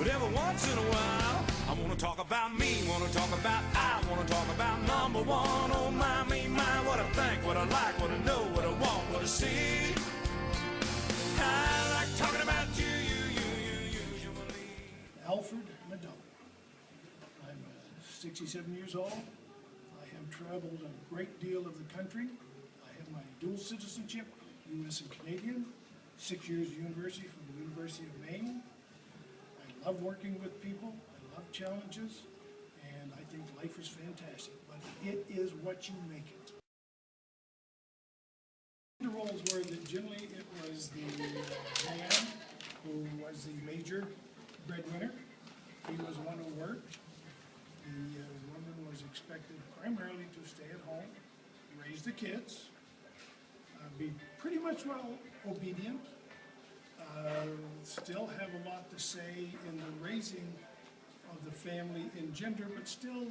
But every once in a while, I wanna talk about me, I wanna talk about number one. Oh my, me, my, what I think, what I like, what I know, what I want, what I see. I like talking about you usually. Alfred Madonna. I'm 67 years old. I have traveled a great deal of the country. I have my dual citizenship, U.S. and Canadian, 6 years of university from the University of Maine. I love working with people, I love challenges, and I think life is fantastic, but it is what you make it. The roles were that generally it was the man who was the major breadwinner. He was one who worked. The woman was expected primarily to stay at home, raise the kids, be pretty much well obedient, still have a lot to say in the raising of the family in gender, but still,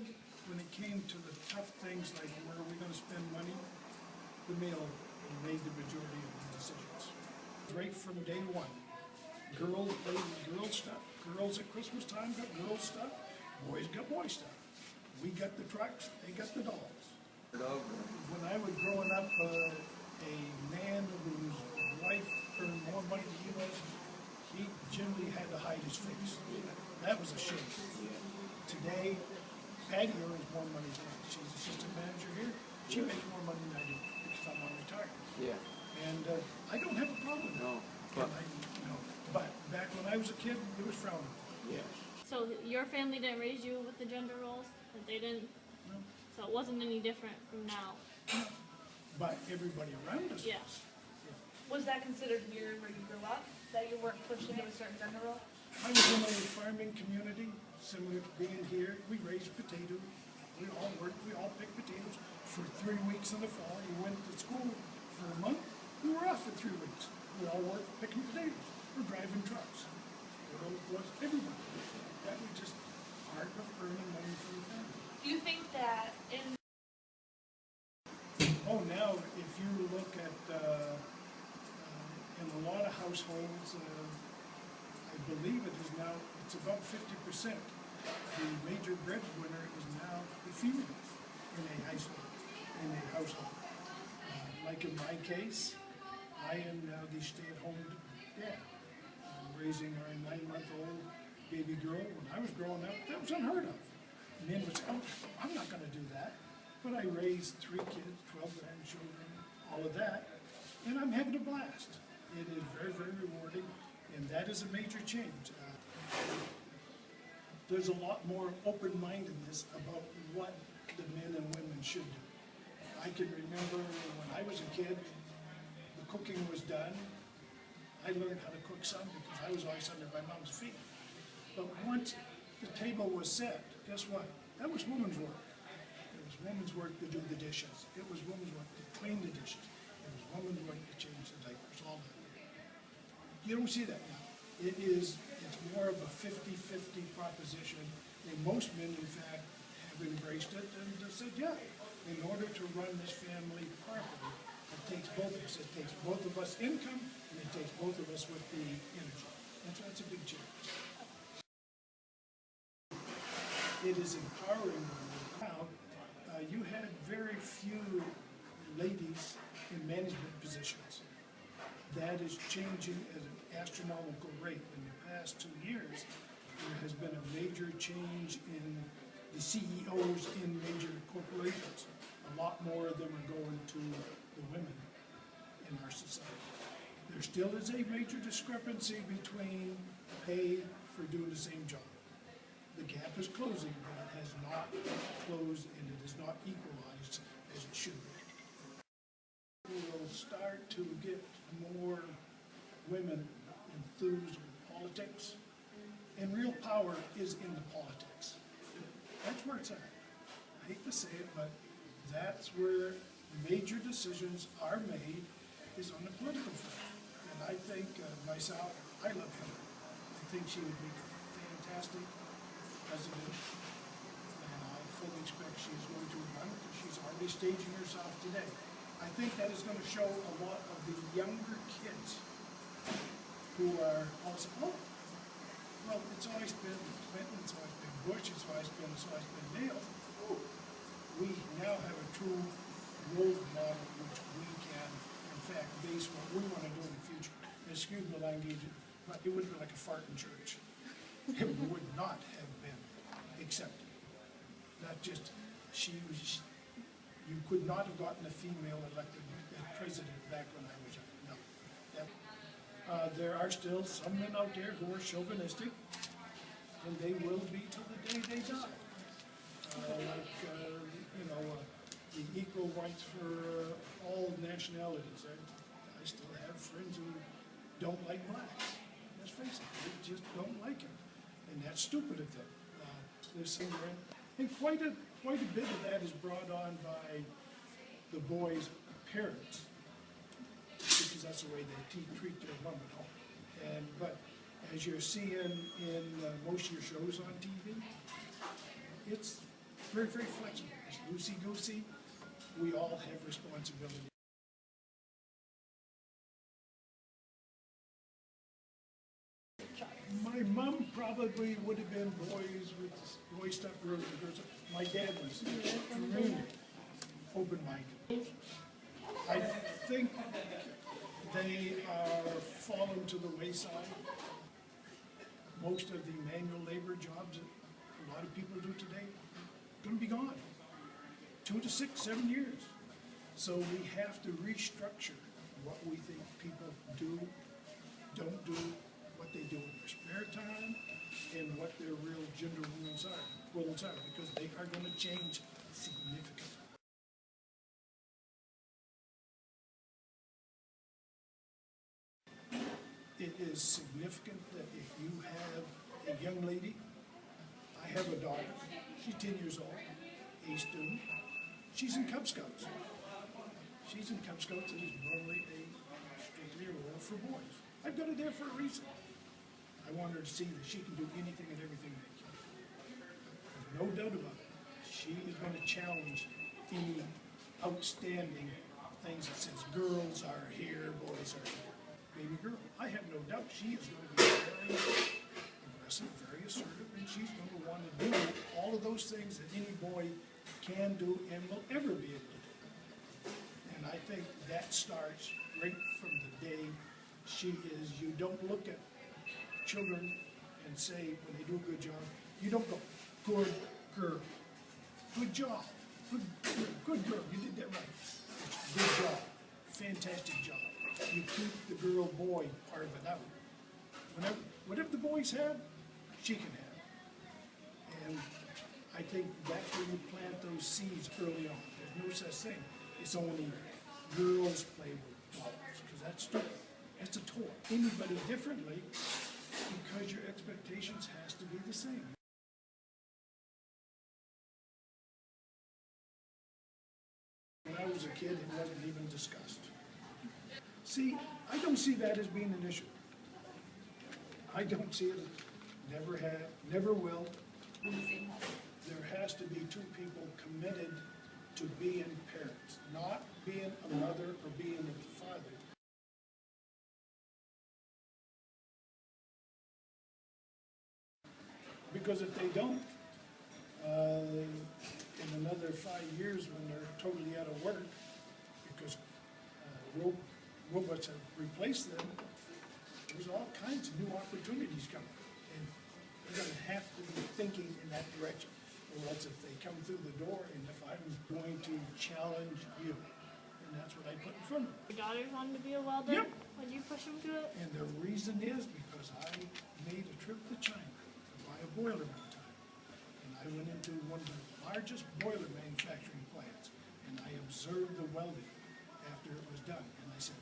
when it came to the tough things like where are we going to spend money, the male made the majority of the decisions. Right from day one, girls played with girl stuff. Girls at Christmas time got girl stuff, boys got boy stuff. We got the trucks, they got the dolls. When I was growing up, a man whose wife earned more money than he was, he generally had to hide his face. That was a shame. Today, Patty earns more money than I. She's assistant manager here. She makes more money than I do because I'm on retirement. Yeah. And I don't have a problem with that. No. But back when I was a kid, it was frowned upon. Yeah. So your family didn't raise you with the gender roles? That they didn't? No. So it wasn't any different from now? No. But everybody around us Yeah. was. Yeah. Was that considered weird where you grew up, that you weren't pushed into a certain gender role? I was in a farming community, similar to being here. We raised potatoes. We all worked, we all picked potatoes for 3 weeks in the fall. You went to school for a month, we were off for 3 weeks. We all worked picking potatoes. We're driving trucks. Was everybody. That was just part of earning money for the family. Do you think that in... Oh, now, if you look at, in a lot of households, I believe it is now, it's about 50%. The major breadwinner is now the female in a household. Like in my case, I am now the stay-at-home dad. I'm raising our 9-month-old baby girl. When I was growing up, that was unheard of. Men would say, oh, I'm not going to do that. But I raised 3 kids, 12 grandchildren, all of that, and I'm having a blast. It is very, very rewarding, and that is a major change. There's a lot more open-mindedness about what the men and women should do. I can remember when I was a kid, the cooking was done. I learned how to cook some because I was always under my mom's feet. But once the table was set, guess what? That was women's work. It was women's work to do the dishes. It was women's work to clean the dishes. It was women's work to change the diapers, all that. You don't see that now. It's more of a 50-50 proposition, and most men, in fact, have embraced it and said, yeah, in order to run this family properly, it takes both of us. It takes both of us income, and it takes both of us with the energy. And so that's a big change. It is empowering. Now, you had very few ladies in management positions. That is changing at an astronomical rate. In the past 2 years, there has been a major change in the CEOs in major corporations. A lot more of them are going to the women in our society. There still is a major discrepancy between pay for doing the same job. The gap is closing, but it has not closed and it is not equalized as it should be. We will start to get more women enthused with politics, and real power is in the politics. That's where it's at. I hate to say it, but that's where major decisions are made, is on the political front. And I think myself, I love Hillary. I think she would be fantastic president, and I fully expect she's going to run because she's already staging herself today. I think that is going to show a lot of the younger kids who are also, oh, Well, it's always been Clinton, it's always been Bush, it's always been Neil. We now have a true role model which we can, in fact, base what we want to do in the future. Excuse the language, but it would be like a fart in church. It would not have been accepted. Not just, you could not have gotten a female elected as president back when I was young, no. There are still some men out there who are chauvinistic, and they will be till the day they die. The equal rights for all nationalities. I still have friends who don't like blacks. Let's face it, they just don't like it. And that's stupid of them. There's some, and quite a bit of that is brought on by the boys' parents, because that's the way they treat their mom at home. But as you're seeing in most of your shows on TV, it's very, very flexible. It's loosey-goosey. We all have responsibility. My mom probably would have been boys with boy stuff, girls with girls. My dad was extremely open-minded. I think they are falling to the wayside. Most of the manual labor jobs that a lot of people do today are going to be gone. 2 to 6, 7 years. So we have to restructure what we think people do, don't do, what they do in their spare time, and what their real gender roles are, because they are going to change significantly. It is significant that if you have a young lady, I have a daughter, she's 10 years old, a student, she's in Cub Scouts. She's in Cub Scouts, it is normally strictly a role for boys. I've got her there for a reason. I want her to see that she can do anything and everything they can. There's no doubt about it. She is going to challenge any outstanding things that says girls are here, boys are here. Baby girl, I have no doubt she is going to be very aggressive, very assertive, and she's going to want to do all of those things that any boy can do and will ever be able to do. And I think that starts right from the day she is. You don't look at children and say, when they do a good job, you don't go, good girl, good job, good girl, you did that right. It's good job, fantastic job. You keep the girl boy part of it out. Whatever the boys have, she can have. And I think that's where you plant those seeds early on. There's no such thing. It's only girls play with dolls, because that's stupid. That's a toy. Anybody differently, because your expectations has to be the same. When I was a kid, it wasn't even discussed. See, I don't see that as being an issue. I don't see it, never had, never will. There has to be two people committed to being parents, not being a mother or being a father. Because if they don't, in another 5 years when they're totally out of work, because robots have replaced them, there's all kinds of new opportunities coming. And they're going to have to be thinking in that direction. Or else if they come through the door and if I'm going to challenge you, and that's what I put in front of them. Your daughters wanted to be a welder? Yep. When you push them to it? And the reason is because I made a trip to China to buy a boiler one time. And I went into one of the largest boiler manufacturing plants, and I observed the welding after it was done. And I said,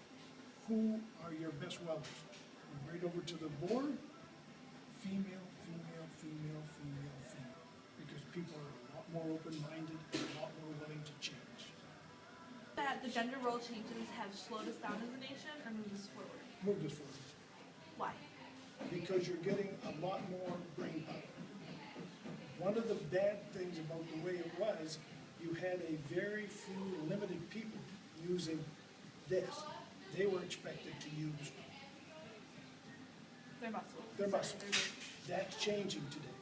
who are your best welders? And right over to the board, female, female, female, female, female. Because people are a lot more open-minded and a lot more willing to change. That the gender role changes have slowed us down as a nation or moved us forward? Moved us forward. Why? Because you're getting a lot more brain power. One of the bad things about the way it was, you had a very few limited people using this. They were expected to use Their muscles. their muscles. That's changing today.